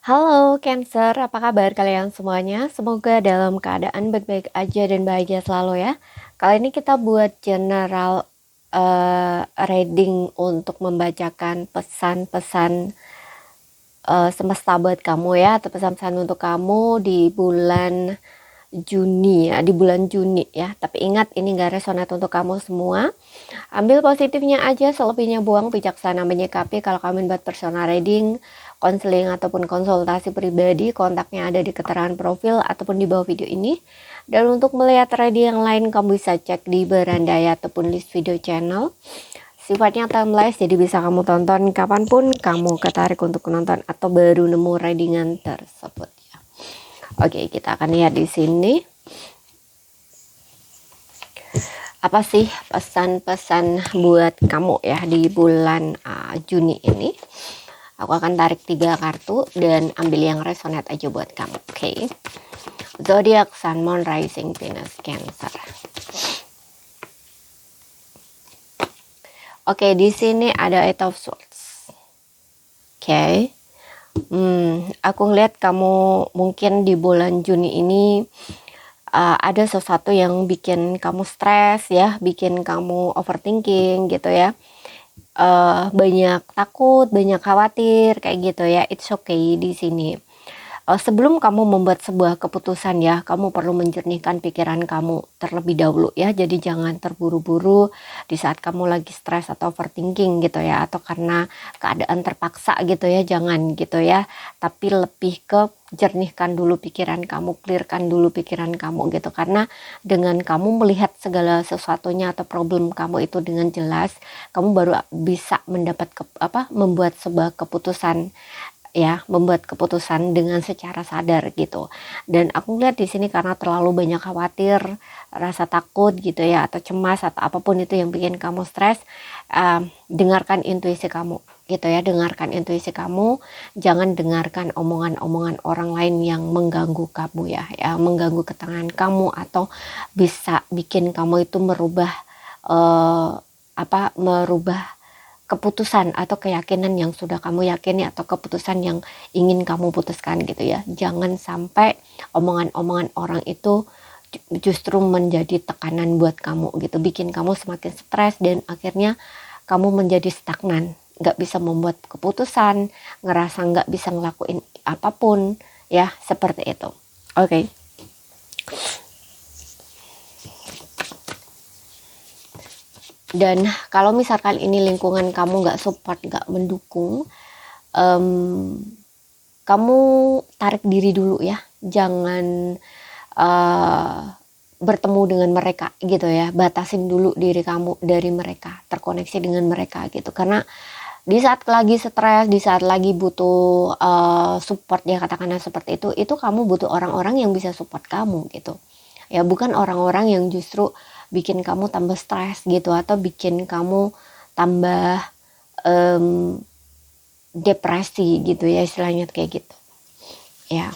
Halo Cancer, apa kabar kalian semuanya? Semoga dalam keadaan baik-baik aja dan bahagia selalu ya. Kali ini kita buat general reading untuk membacakan pesan-pesan semesta buat kamu ya, atau pesan-pesan untuk kamu di bulan Juni ya, di bulan Juni ya. Tapi ingat ini gak resonate untuk kamu semua. Ambil positifnya aja, selebihnya buang. Bijaksana menyikapi. Kalau kamu buat personal reading, konseling ataupun konsultasi pribadi, kontaknya ada di keterangan profil ataupun di bawah video ini. Dan untuk melihat reading yang lain, kamu bisa cek di berandai ataupun list video channel. Sifatnya timeless, jadi bisa kamu tonton kapanpun kamu ketarik untuk menonton atau baru nemu readingan tersebut ya. Oke, kita akan lihat di sini. Apa sih pesan-pesan buat kamu ya di bulan Juni ini? Aku akan tarik 3 kartu dan ambil yang resonate aja buat kamu. Oke. Zodiac, Sun, Moon, Rising, Venus, Cancer. Oke, di sini ada Eight of Swords. Oke. Aku ngeliat kamu mungkin di bulan Juni ini ada sesuatu yang bikin kamu stres ya, bikin kamu overthinking gitu ya. Banyak takut, banyak khawatir kayak gitu ya. It's okay di sini. Sebelum kamu membuat sebuah keputusan ya, kamu perlu menjernihkan pikiran kamu terlebih dahulu ya. Jadi jangan terburu-buru di saat kamu lagi stres atau overthinking gitu ya, atau karena keadaan terpaksa gitu ya, jangan gitu ya. Tapi lebih ke jernihkan dulu pikiran kamu, clearkan dulu pikiran kamu gitu. Karena dengan kamu melihat segala sesuatunya atau problem kamu itu dengan jelas, kamu baru bisa membuat sebuah keputusan ya, membuat keputusan dengan secara sadar gitu. Dan aku lihat di sini karena terlalu banyak khawatir, rasa takut gitu ya, atau cemas atau apapun itu yang bikin kamu stres, dengarkan intuisi kamu gitu ya, dengarkan intuisi kamu, jangan dengarkan omongan-omongan orang lain yang mengganggu kamu ya, mengganggu ketenangan kamu atau bisa bikin kamu itu merubah merubah keputusan atau keyakinan yang sudah kamu yakini atau keputusan yang ingin kamu putuskan gitu ya. Jangan sampai omongan-omongan orang itu justru menjadi tekanan buat kamu gitu, bikin kamu semakin stres dan akhirnya kamu menjadi stagnan, nggak bisa membuat keputusan, ngerasa nggak bisa ngelakuin apapun ya, seperti itu. Oke. Dan kalau misalkan ini lingkungan kamu nggak support, nggak mendukung, kamu tarik diri dulu ya, jangan bertemu dengan mereka gitu ya, batasin dulu diri kamu dari mereka, terkoneksi dengan mereka gitu. Karena di saat lagi stres, di saat lagi butuh support ya, katakanlah seperti itu kamu butuh orang-orang yang bisa support kamu gitu ya, bukan orang-orang yang justru bikin kamu tambah stres gitu atau bikin kamu tambah depresi gitu ya, istilahnya kayak gitu ya.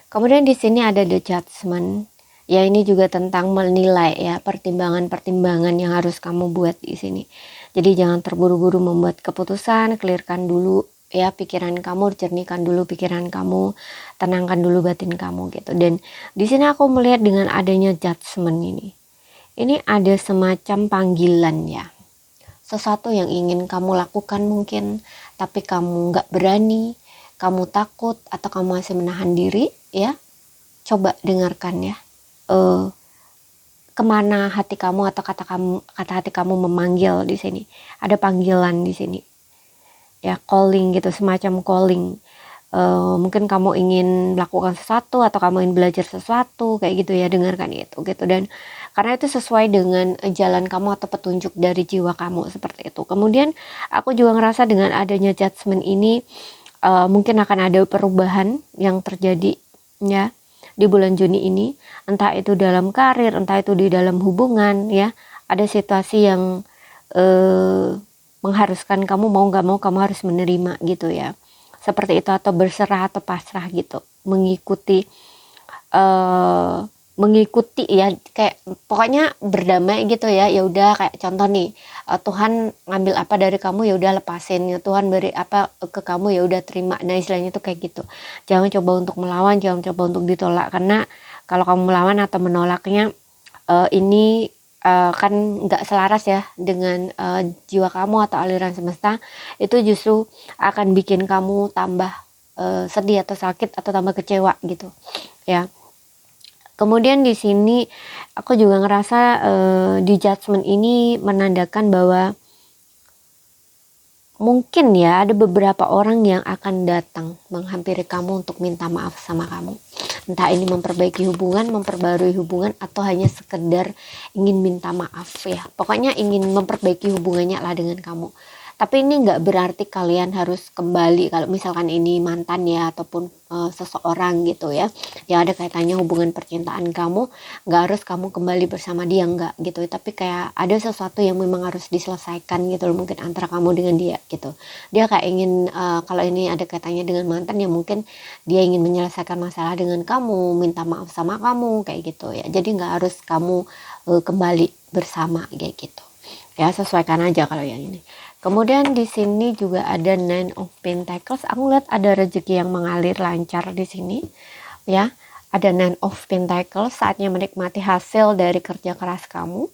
Kemudian di sini ada the judgment ya, ini juga tentang menilai ya, pertimbangan-pertimbangan yang harus kamu buat di sini. Jadi jangan terburu-buru membuat keputusan, clearkan dulu ya pikiran kamu, jernihkan dulu pikiran kamu, tenangkan dulu batin kamu gitu. Dan di sini aku melihat dengan adanya judgment ini ada semacam panggilan ya, sesuatu yang ingin kamu lakukan mungkin tapi kamu nggak berani, kamu takut atau kamu masih menahan diri ya. Coba dengarkan ya, kemana hati kamu atau kata hati kamu memanggil di sini. Ada panggilan di sini ya, calling gitu, semacam calling. Mungkin kamu ingin melakukan sesuatu atau kamu ingin belajar sesuatu kayak gitu ya, dengarkan itu gitu. Dan karena itu sesuai dengan jalan kamu atau petunjuk dari jiwa kamu, seperti itu. Kemudian aku juga ngerasa dengan adanya judgment ini mungkin akan ada perubahan yang terjadi ya di bulan Juni ini, entah itu dalam karir, entah itu di dalam hubungan ya. Ada situasi yang mengharuskan kamu mau gak mau kamu harus menerima gitu ya, seperti itu, atau berserah atau pasrah gitu, mengikuti mengikuti ya, kayak pokoknya berdamai gitu ya. Ya udah, kayak contoh nih, Tuhan ngambil apa dari kamu, ya udah lepasin, ya Tuhan beri apa ke kamu, ya udah terima. Nah istilahnya tuh kayak gitu. Jangan coba untuk melawan, jangan coba untuk ditolak, karena kalau kamu melawan atau menolaknya, ini kan nggak selaras ya dengan jiwa kamu atau aliran semesta. Itu justru akan bikin kamu tambah sedih atau sakit atau tambah kecewa gitu ya. Kemudian di sini aku juga ngerasa di judgment ini menandakan bahwa mungkin ya ada beberapa orang yang akan datang menghampiri kamu untuk minta maaf sama kamu. Entah ini memperbaiki hubungan, memperbarui hubungan, atau hanya sekedar ingin minta maaf ya. Pokoknya ingin memperbaiki hubungannya lah dengan kamu. Tapi ini nggak berarti kalian harus kembali, kalau misalkan ini mantan ya, ataupun seseorang gitu ya, yang ada kaitannya hubungan percintaan kamu, nggak harus kamu kembali bersama dia, nggak gitu. Tapi kayak ada sesuatu yang memang harus diselesaikan gitu loh, mungkin antara kamu dengan dia gitu. Dia kayak ingin, kalau ini ada kaitannya dengan mantan ya, mungkin dia ingin menyelesaikan masalah dengan kamu, minta maaf sama kamu kayak gitu ya. Jadi nggak harus kamu kembali bersama kayak gitu ya, sesuaikan aja kalau yang ini. Kemudian di sini juga ada Nine of Pentacles. Aku lihat ada rezeki yang mengalir lancar di sini ya. Ada Nine of Pentacles, saatnya menikmati hasil dari kerja keras kamu.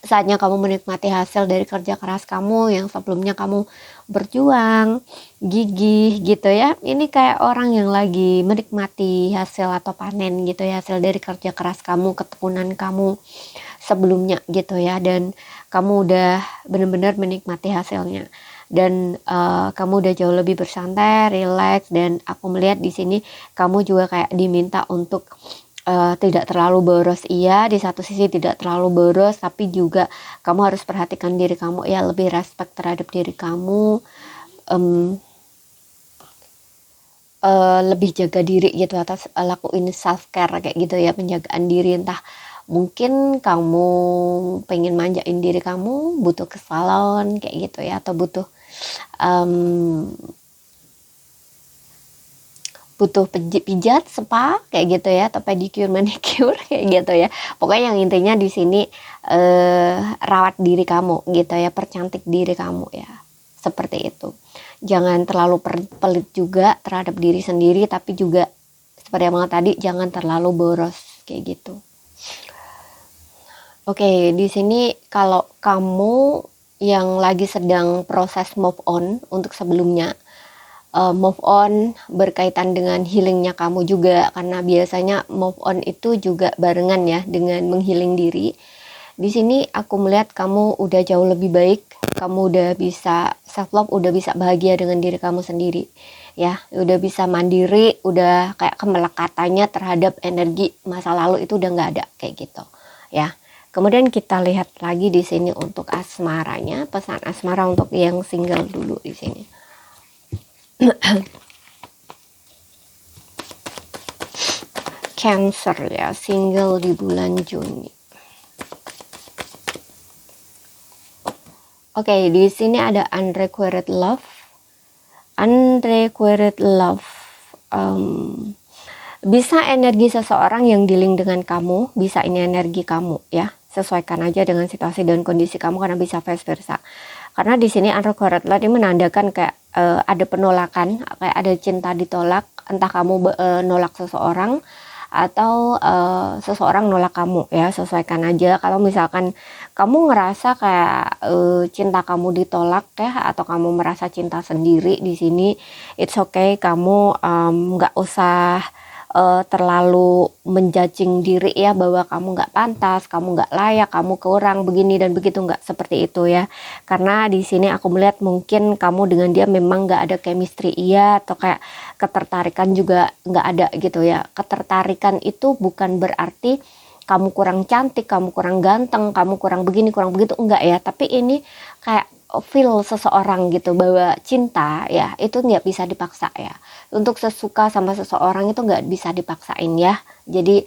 Saatnya kamu menikmati hasil dari kerja keras kamu yang sebelumnya kamu berjuang, gigih gitu ya. Ini kayak orang yang lagi menikmati hasil atau panen gitu ya, hasil dari kerja keras kamu, ketekunan kamu sebelumnya gitu ya. Dan kamu udah benar-benar menikmati hasilnya. Dan kamu udah jauh lebih bersantai, relax, dan aku melihat di sini kamu juga kayak diminta untuk tidak terlalu boros. Iya, di satu sisi tidak terlalu boros, tapi juga kamu harus perhatikan diri kamu ya, lebih respect terhadap diri kamu, lebih jaga diri gitu, atas lakuin self care kayak gitu ya, penjagaan diri. Entah mungkin kamu pengen manjain diri kamu, butuh ke salon kayak gitu ya, atau butuh pijat, spa kayak gitu ya, atau pedicure, manicure kayak gitu ya. Pokoknya yang intinya di sini rawat diri kamu gitu ya, percantik diri kamu ya, seperti itu. Jangan terlalu pelit juga terhadap diri sendiri, tapi juga seperti yang tadi, jangan terlalu boros kayak gitu. Oke, di sini kalau kamu yang lagi sedang proses move on untuk sebelumnya, move on berkaitan dengan healingnya kamu juga, karena biasanya move on itu juga barengan ya dengan menghealing diri. Di sini aku melihat kamu udah jauh lebih baik, kamu udah bisa self love, udah bisa bahagia dengan diri kamu sendiri ya, udah bisa mandiri, udah kayak kemelekatannya terhadap energi masa lalu itu udah nggak ada kayak gitu ya. Kemudian kita lihat lagi di sini untuk asmaranya, pesan asmara untuk yang single dulu di sini. Cancer ya, single di bulan Juni. Oke, di sini ada unrequited love. Unrequited love. Bisa energi seseorang yang dealing dengan kamu, bisa ini energi kamu ya. Sesuaikan aja dengan situasi dan kondisi kamu, karena bisa vice versa. Karena di sini unrequited love ini menandakan kayak ada penolakan, kayak ada cinta ditolak. Entah kamu nolak seseorang atau seseorang nolak kamu ya. Sesuaikan aja. Kalau misalkan kamu ngerasa kayak cinta kamu ditolak ya, atau kamu merasa cinta sendiri di sini, it's okay. Kamu nggak usah terlalu menjudging diri ya, bahwa kamu nggak pantas, kamu nggak layak, kamu kurang begini dan begitu, nggak seperti itu ya. Karena di sini aku melihat mungkin kamu dengan dia memang nggak ada chemistry iya, atau kayak ketertarikan juga nggak ada gitu ya. Ketertarikan itu bukan berarti kamu kurang cantik, kamu kurang ganteng, kamu kurang begini, kurang begitu, enggak ya. Tapi ini kayak feel seseorang gitu, bahwa cinta ya itu nggak bisa dipaksa ya. Untuk sesuka sama seseorang itu nggak bisa dipaksain ya. Jadi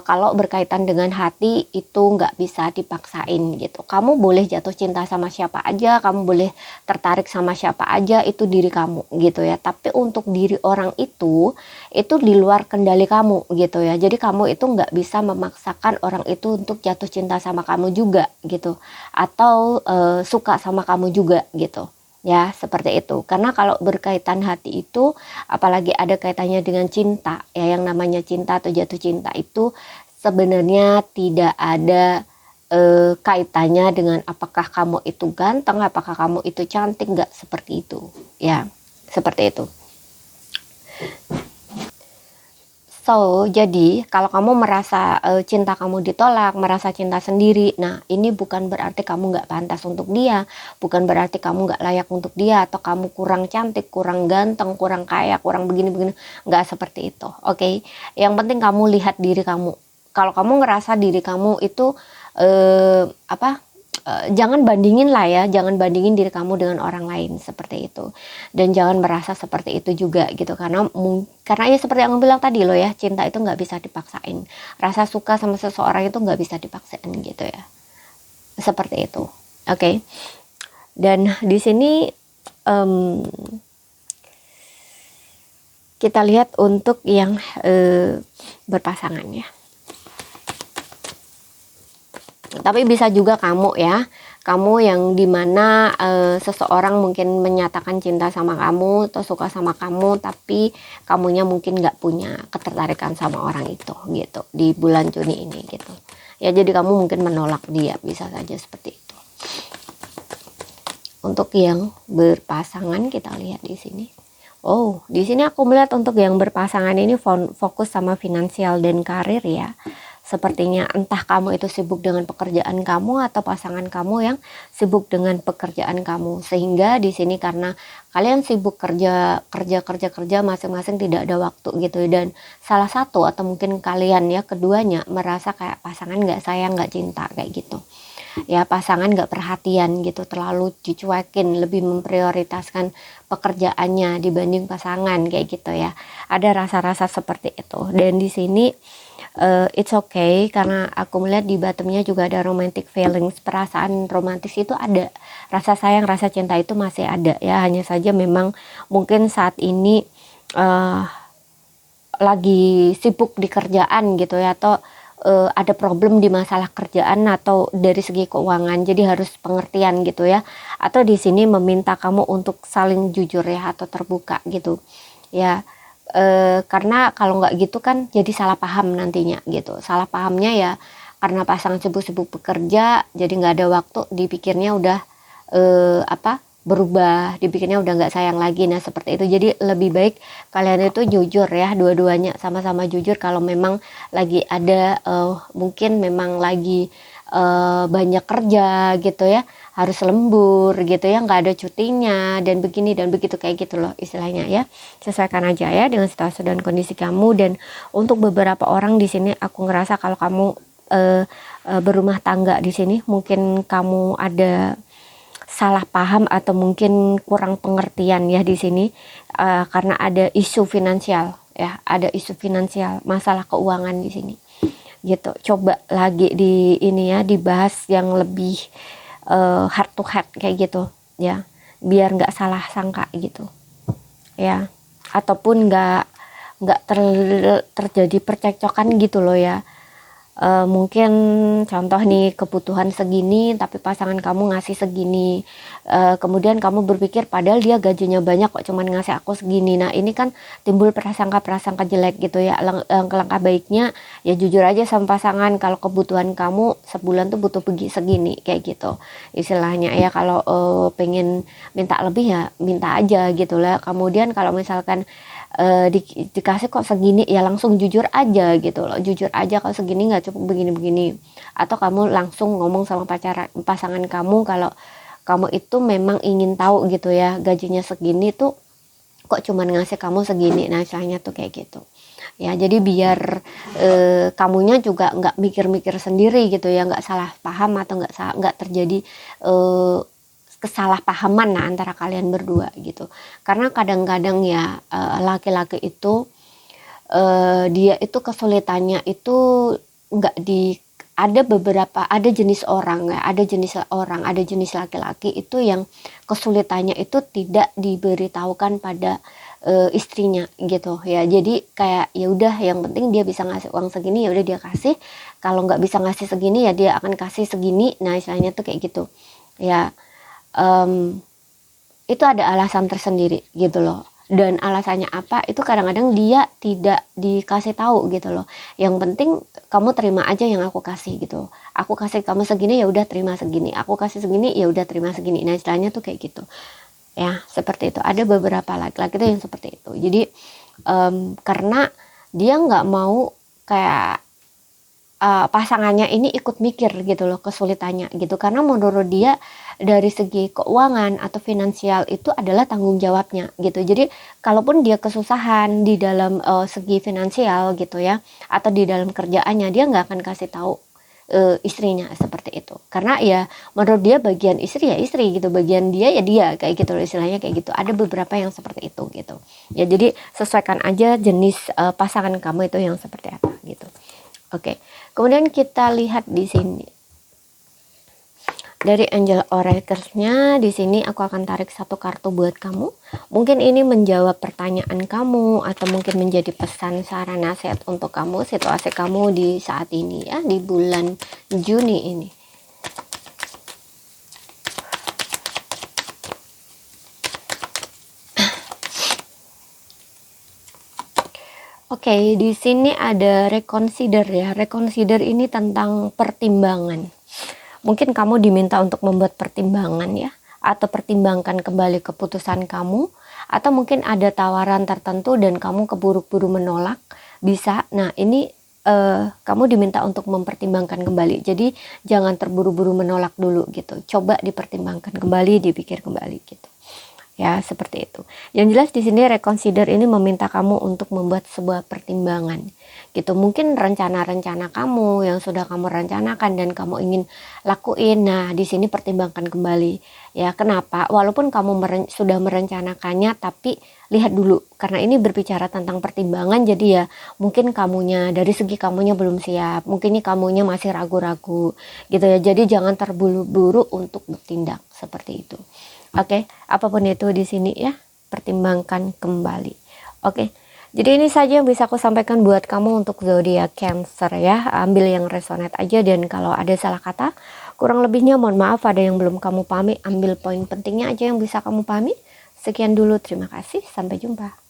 kalau berkaitan dengan hati itu nggak bisa dipaksain gitu. Kamu boleh jatuh cinta sama siapa aja, kamu boleh tertarik sama siapa aja, itu diri kamu gitu ya. Tapi untuk diri orang itu di luar kendali kamu gitu ya. Jadi kamu itu nggak bisa memaksakan orang itu untuk jatuh cinta sama kamu juga gitu, atau suka sama kamu juga gitu. Ya, seperti itu. Karena kalau berkaitan hati itu, apalagi ada kaitannya dengan cinta, ya yang namanya cinta atau jatuh cinta itu sebenarnya tidak ada kaitannya dengan apakah kamu itu ganteng, apakah kamu itu cantik, nggak seperti itu. Ya, seperti itu. So, jadi kalau kamu merasa cinta kamu ditolak, merasa cinta sendiri, nah ini bukan berarti kamu nggak pantas untuk dia, bukan berarti kamu nggak layak untuk dia, atau kamu kurang cantik, kurang ganteng, kurang kaya, kurang begini-begini, nggak seperti itu, oke? Yang penting kamu lihat diri kamu. Kalau kamu ngerasa diri kamu itu apa? Jangan bandingin lah ya, jangan bandingin diri kamu dengan orang lain seperti itu, dan jangan merasa seperti itu juga gitu, karena ya seperti yang aku bilang tadi loh ya, cinta itu nggak bisa dipaksain, rasa suka sama seseorang itu nggak bisa dipaksain gitu ya, seperti itu, oke? Dan di sini kita lihat untuk yang berpasangan ya. Tapi bisa juga kamu ya, kamu yang dimana seseorang mungkin menyatakan cinta sama kamu atau suka sama kamu, tapi kamunya mungkin nggak punya ketertarikan sama orang itu gitu di bulan Juni ini gitu ya. Jadi kamu mungkin menolak dia, bisa saja seperti itu. Untuk yang berpasangan kita lihat di sini. Oh, di sini aku melihat untuk yang berpasangan ini fokus sama finansial dan karir ya. Sepertinya entah kamu itu sibuk dengan pekerjaan kamu atau pasangan kamu yang sibuk dengan pekerjaan kamu, sehingga di sini karena kalian sibuk kerja masing-masing tidak ada waktu gitu, dan salah satu atau mungkin kalian ya keduanya merasa kayak pasangan nggak sayang, nggak cinta kayak gitu ya, pasangan nggak perhatian gitu, terlalu dicuekin, lebih memprioritaskan pekerjaannya dibanding pasangan kayak gitu ya. Ada rasa-rasa seperti itu, dan di sini it's okay, karena aku melihat di bottomnya juga ada romantic feelings, perasaan romantis itu ada, rasa sayang, rasa cinta itu masih ada ya. Hanya saja memang mungkin saat ini lagi sibuk di kerjaan gitu ya, atau ada problem di masalah kerjaan atau dari segi keuangan, jadi harus pengertian gitu ya. Atau di sini meminta kamu untuk saling jujur ya, atau terbuka gitu ya. Karena kalau nggak gitu kan jadi salah paham nantinya gitu. Salah pahamnya ya karena pasangan sibuk-sibuk bekerja, jadi nggak ada waktu, dipikirnya udah berubah, dipikirnya udah nggak sayang lagi. Nah seperti itu. Jadi lebih baik kalian itu jujur ya, dua-duanya sama-sama jujur kalau memang lagi ada mungkin memang lagi banyak kerja gitu ya, harus lembur gitu ya, nggak ada cutinya dan begini dan begitu kayak gitu loh istilahnya ya. Sesuaikan aja ya dengan situasi dan kondisi kamu. Dan untuk beberapa orang di sini aku ngerasa kalau kamu berumah tangga di sini, mungkin kamu ada salah paham atau mungkin kurang pengertian ya di sini, karena ada isu finansial ya, ada isu finansial, masalah keuangan di sini gitu. Coba lagi di ini ya, dibahas yang lebih heart to heart kayak gitu ya, biar nggak salah sangka gitu ya, ataupun nggak terjadi percekcokan gitu loh ya. Mungkin contoh nih, kebutuhan segini tapi pasangan kamu ngasih segini, kemudian kamu berpikir padahal dia gajinya banyak kok cuman ngasih aku segini. Nah ini kan timbul prasangka jelek gitu ya. Langkah baiknya ya jujur aja sama pasangan, kalau kebutuhan kamu sebulan tuh butuh segini kayak gitu istilahnya ya. Kalau pengen minta lebih ya minta aja gitu lah. Kemudian kalau misalkan dikasih kok segini, ya langsung jujur aja gitu loh, jujur aja kalau segini nggak cukup begini-begini. Atau kamu langsung ngomong sama pasangan kamu kalau kamu itu memang ingin tahu gitu ya, gajinya segini tuh kok cuman ngasih kamu segini, nah misalnya tuh kayak gitu ya. Jadi biar kamunya juga nggak mikir-mikir sendiri gitu ya, nggak salah paham atau nggak terjadi kesalahpahaman nah antara kalian berdua gitu. Karena kadang-kadang ya laki-laki itu dia itu kesulitannya itu nggak di ada jenis orang ya, ada jenis laki-laki itu yang kesulitannya itu tidak diberitahukan pada istrinya gitu ya. Jadi kayak ya udah, yang penting dia bisa ngasih uang segini, ya udah dia kasih. Kalau nggak bisa ngasih segini ya dia akan kasih segini. Nah istilahnya tuh kayak gitu ya. Itu ada alasan tersendiri gitu loh. Dan alasannya apa itu kadang-kadang dia tidak dikasih tahu gitu loh. Yang penting kamu terima aja yang aku kasih gitu. Aku kasih kamu segini, ya udah terima segini. Aku kasih segini, ya udah terima segini. Nah istilahnya tuh kayak gitu ya, seperti itu. Ada beberapa laki-laki tuh yang seperti itu. Jadi karena dia nggak mau kayak pasangannya ini ikut mikir gitu loh kesulitannya gitu, karena menurut dia dari segi keuangan atau finansial itu adalah tanggung jawabnya gitu. Jadi kalaupun dia kesusahan di dalam segi finansial gitu ya, atau di dalam kerjaannya, dia nggak akan kasih tahu istrinya seperti itu, karena ya menurut dia bagian istri ya istri gitu, bagian dia ya dia, kayak gitu loh, istilahnya kayak gitu. Ada beberapa yang seperti itu gitu ya. Jadi sesuaikan aja jenis pasangan kamu itu yang seperti apa gitu. Oke, kemudian kita lihat di sini dari Angel Oracle-nya. Di sini aku akan tarik satu kartu buat kamu. Mungkin ini menjawab pertanyaan kamu, atau mungkin menjadi pesan, saran, nasihat untuk kamu, situasi kamu di saat ini ya, di bulan Juni ini. Oke, di sini ada reconsider ya. Reconsider ini tentang pertimbangan. Mungkin kamu diminta untuk membuat pertimbangan ya, atau pertimbangkan kembali keputusan kamu, atau mungkin ada tawaran tertentu dan kamu keburu-buru menolak, bisa. Nah, ini kamu diminta untuk mempertimbangkan kembali. Jadi jangan terburu-buru menolak dulu gitu. Coba dipertimbangkan kembali, dipikir kembali gitu. Ya, seperti itu. Yang jelas di sini reconsider ini meminta kamu untuk membuat sebuah pertimbangan gitu. Mungkin rencana-rencana kamu yang sudah kamu rencanakan dan kamu ingin lakuin. Nah, di sini pertimbangkan kembali. Ya, kenapa? Walaupun kamu sudah merencanakannya, tapi lihat dulu, karena ini berbicara tentang pertimbangan. Jadi ya, mungkin dari segi kamunya belum siap. Mungkin ini kamunya masih ragu-ragu gitu ya. Jadi jangan terburu-buru untuk bertindak seperti itu. Oke, apapun itu di sini ya, pertimbangkan kembali. Oke, jadi ini saja yang bisa aku sampaikan buat kamu untuk zodiak Cancer ya. Ambil yang resonate aja, dan kalau ada salah kata, kurang lebihnya mohon maaf. Ada yang belum kamu pahami, ambil poin pentingnya aja yang bisa kamu pahami. Sekian dulu, terima kasih, sampai jumpa.